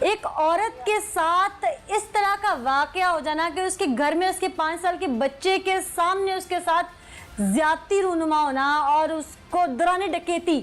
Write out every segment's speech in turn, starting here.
ایک عورت کے ساتھ اس طرح کا واقعہ ہو جانا کہ اس کے گھر میں اس کے 5 سال کے بچے کے سامنے اس کے ساتھ زیادتی رونما ہونا اور اس کو دوران ڈکیتی،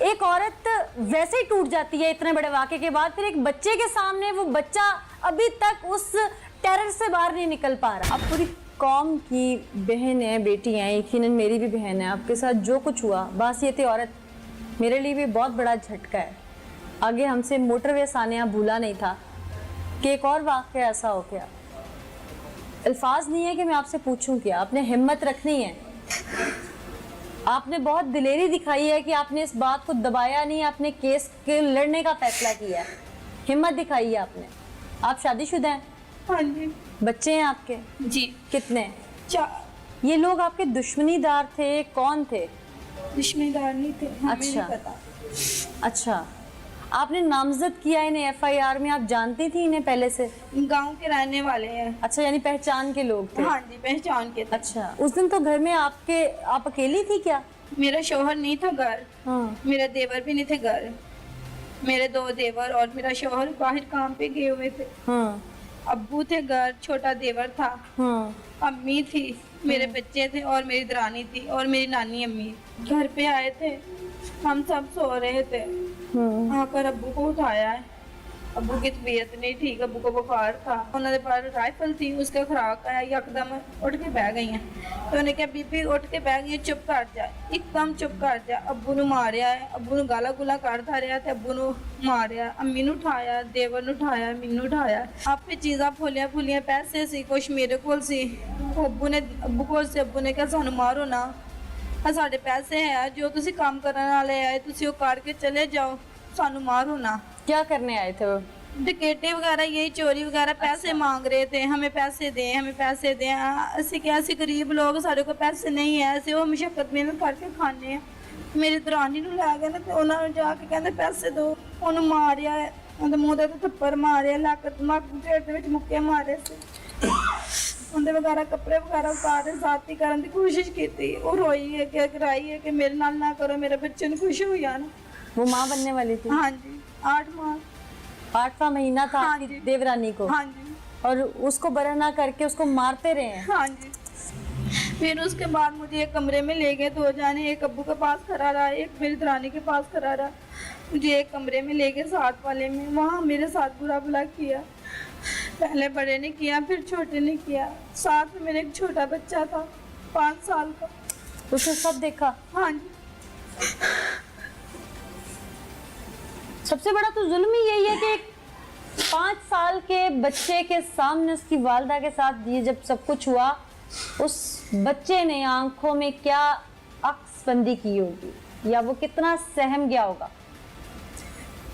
ایک عورت ویسے ہی ٹوٹ جاتی ہے اتنے بڑے واقعے کے بعد، پھر ایک بچے کے سامنے وہ بچہ ابھی تک اس ٹیرر سے باہر نہیں نکل پا رہا۔ اب پوری قوم کی بہن ہے، بیٹی ہیں، یقیناً میری بھی بہن ہے، آپ کے ساتھ جو کچھ ہوا باحثیت عورت میرے لیے بھی بہت بڑا جھٹکا ہے۔ آگے ہم سے موٹر وے ثانیہ بھولا نہیں تھا کہ ایک اور واقعہ ایسا ہو گیا۔ الفاظ نہیں ہے کہ میں آپ سے پوچھوں کیا، آپ نے ہمت رکھنی ہے، آپ نے بہت دلیری دکھائی ہے کہ آپ نے اس بات کو دبایا نہیں، آپ نے کیس کے لڑنے کا فیصلہ کیا ہے، ہمت دکھائی ہے آپ نے۔ آپ شادی شدہ ہیں؟ ہاں جی۔ بچے ہیں آپ کے؟ جی۔ کتنے؟ 4۔ یہ لوگ آپ کے دشمنی دار تھے، کون تھے؟ دشمنی دار نہیں تھے، ہمیں نہیں اچھا پتا۔ اچھا، آپ نے نامزد کیا انہیں FIR میں، آپ جانتی تھی انہیں پہلے سے؟ گاؤں کے رہنے والے ہیں۔ اچھا، یعنی پہچان کے لوگ تھے؟ ہاں جی، پہچان کے تھے۔ اچھا، اس دن تو گھر میں آپ اکیلی تھی کیا؟ میرا شوہر نہیں تھا گھر، ہاں۔ میرا دیور بھی نہیں تھے گھر، میرے 2 دیور اور میرا شوہر باہر کام پہ گئے ہوئے تھے۔ ہاں۔ ابو تھے گھر، چھوٹا دیور تھا، ہاں۔ امی تھی، میرے بچے تھے اور میری درانی تھی اور میری نانی امی۔ گھر پہ آئے تھے، ہم سب سو رہے تھے، آ کر ابو کو اٹھایا ہے۔ ابو کی طبیعت نہیں ٹھیک، ابو کو بخار تھا، انہوں نے پاس رائفل تھی، اس کا خوراک آیا، یکدم اٹھ کے بہ گئی ہیں۔ تو انہوں نے کہا بی بی اٹھ کے بہ گئی، چپ کر جا، ایک دم چپ کر جا۔ ابو نو ماریا ہے، ابو نو گالا گلا کرتا رہا تے ابو نو ماریا، امی نو اٹھایا، دیور نو اٹھایا، مینو اٹھایا۔ آپ پہ چیزاں پھولیاں پیسے سی، کچھ میرے کول سی، ابو کول سی، ابو نے کہا سانو مارو نا، ساڈے پیسے ہیں جو تسی کام کرنے والے آئے تسی وہ کر کے چلے جاؤ، سانو مارو نا۔ کیا کرنے آئے تھے وہ؟ ڈکیٹی وغیرہ، یہی چوری وغیرہ، پیسے مانگ رہے تھے، ہمیں پیسے دیں، ہمیں پیسے دیں۔ ایسے غریب لوگ، سارے کو پیسے نہیں ہیں، ایسے وہ مشقت محنت کر کے کھانے ہیں۔ میری درانی نو لے گئے نا تے انہاں نے جا کے کہندے پیسے دو، انہوں ماریا ہے، اندے منہ تے تھپڑ مارے، لک پیٹ دے وچ مکے مارے سی، اندے وغیرہ کپڑے وغیرہ اتارے، ذاتی کرن دی کوشش کیتی۔ وہ روئی ہے کہ کرائی ہے کہ میرے نال نہ کرو، میرے بچے نو خوش ہو جانا۔ وہ ماں بننے والی تھی؟ ہاں جی، 8 ماہ، 8واں مہینہ تھا ہاں آپ کی جی۔ دیورانی کو؟ ہاں جی۔ اور اس کو برہنہ کر کے اس کو مارتے رہے ہیں؟ ہاں جی۔ پھر اس کے بعد مجھے ایک کمرے میں لے گئے 2 جانے، ایک ابو کے پاس کھڑا رہا، ایک میری درانی کے پاس کھڑا رہا۔ مجھے ایک کمرے میں لے گئے ساتھ والے میں، وہاں میرے ساتھ برا بھلا کیا، پہلے بڑے نے کیا پھر چھوٹے نے کیا۔ ساتھ میں میرے ایک چھوٹا بچہ تھا 5 سال کا، اس نے سب دیکھا؟ ہاں جی۔ سب سے بڑا تو ظلم ہی یہی ہے کہ 5 سال کے بچے کے سامنے اس کی والدہ کے ساتھ یہ جب سب کچھ ہوا، اس بچے نے آنکھوں میں کیا عکس بندی کی ہوگی، یا وہ کتنا سہم گیا ہوگا؟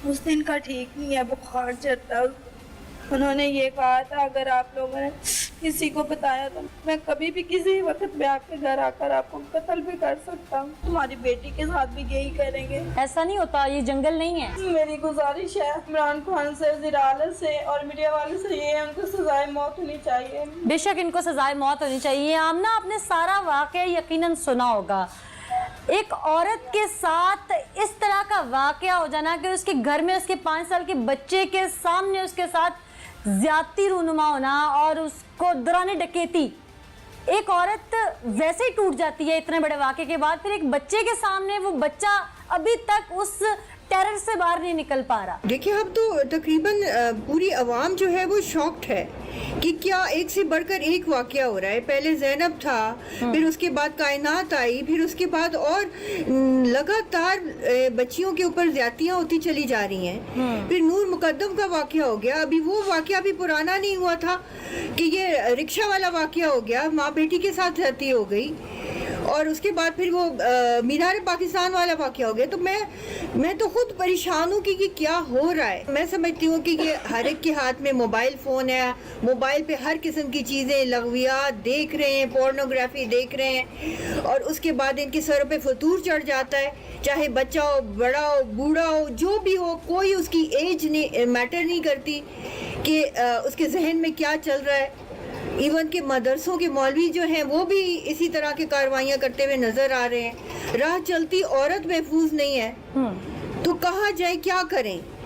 اس دن کا ٹھیک نہیں ہے، بخار چڑھتا۔ انہوں نے یہ کہا تھا اگر آپ لوگوں نے کسی کو بتایا تو میں کبھی بھی کسی وقت میں آپ کے گھر آ کر آپ کو قتل بھی کر سکتا ہوں، تمہاری بیٹی کے ساتھ بھی یہی کریں گے۔ ایسا نہیں ہوتا، یہ جنگل نہیں ہے۔ میری گزارش ہے عمران خان سے، وزیر اعلیٰ سے اور میڈیا والے سے، یہ ان کو سزائے موت ہونی چاہیے۔ بے شک ان کو سزائے موت ہونی چاہیے۔ آمنہ، آپ نے سارا واقعہ یقیناً سنا ہوگا، ایک عورت کے ساتھ اس طرح کا واقعہ ہو جانا کہ اس کے گھر میں اس کے 5 سال کے بچے کے سامنے اس کے ساتھ زیادتی رونما ہونا اور اس کو دوران ڈکیتی، ایک عورت ویسے ہی ٹوٹ جاتی ہے اتنے بڑے واقعے کے بعد، پھر ایک بچے کے سامنے وہ بچہ ابھی تک اس ٹیرر سے باہر نہیں نکل پا رہا۔ دیکھیں اب تو تقریباً پوری عوام جو ہے وہ شاکڈ ہے کہ کیا ایک سے بڑھ کر ایک واقعہ ہو رہا ہے۔ پہلے زینب تھا، پھر اس کے بعد کائنات آئی، پھر اس کے بعد اور لگاتار بچیوں کے اوپر زیادتیاں ہوتی چلی جا رہی ہیں۔ پھر نور مقدم کا واقعہ ہو گیا، ابھی وہ واقعہ بھی پرانا نہیں ہوا تھا کہ یہ رکشہ والا واقعہ ہو گیا، ماں بیٹی کے ساتھ زیادتی ہو گئی، اور اس کے بعد پھر وہ مینار پاکستان والا واقعہ ہو گیا۔ تو میں تو خود پریشان ہوں کہ یہ کیا ہو رہا ہے۔ میں سمجھتی ہوں کہ یہ ہر ایک کے ہاتھ میں موبائل فون ہے، موبائل پہ ہر قسم کی چیزیں، لغویات دیکھ رہے ہیں، پورنوگرافی دیکھ رہے ہیں، اور اس کے بعد ان کے سروں پہ فطور چڑھ جاتا ہے، چاہے بچہ ہو، بڑا ہو، بوڑھا ہو، جو بھی ہو، کوئی اس کی ایج میٹر نہیں کرتی کہ اس کے ذہن میں کیا چل رہا ہے۔ ایون کہ مدرسوں کے مولوی جو ہیں وہ بھی اسی طرح کی کارروائیاں کرتے ہوئے نظر آ رہے ہیں۔ راہ چلتی عورت محفوظ نہیں ہے، تو کہاں جائیں، کیا کریں؟